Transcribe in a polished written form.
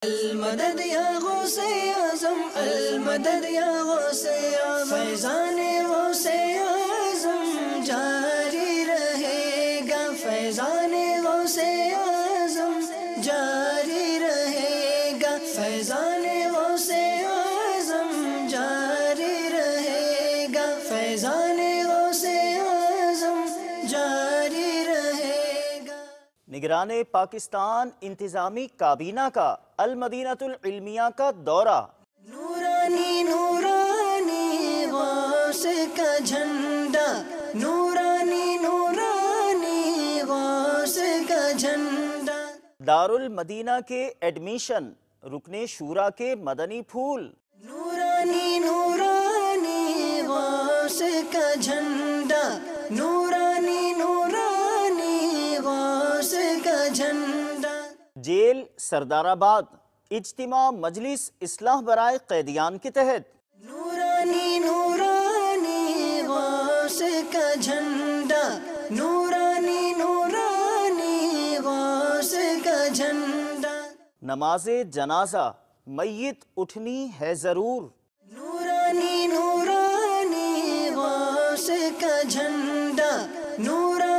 المدد یا غوث اعظم، المدد یا غوث اعظم، فیضان غوث اعظم جاری رہے گا، فیضان غوث اعظم جاری رہے گا، فیضان غوث اعظم جاری رہے گا، فیضان غوث اعظم جاری رہے گا۔ نگران پاکستان انتظامی کابینہ کا المدینۃ العلمیہ کا دورہ۔ نورانی نورانی غوث کا جھنڈا، نورانی نورانی غوث کا جھنڈا۔ دارالمدینہ کے ایڈمیشن، رکن شورا کے مدنی پھول۔ نورانی نورانی غوث کا جھنڈا، نورانی نورانی غوث کا جھنڈا۔ جیل سردار آباد، اجتماع مجلس اصلاح برائے قیدیان کے تحت۔ نورانی نورانی غوث کا جھنڈا، نورانی نورانی غوث کا جھنڈا۔ نماز جنازہ، میت اٹھنی ہے ضرور۔ نورانی نورانی غوث کا جھنڈا، نورانی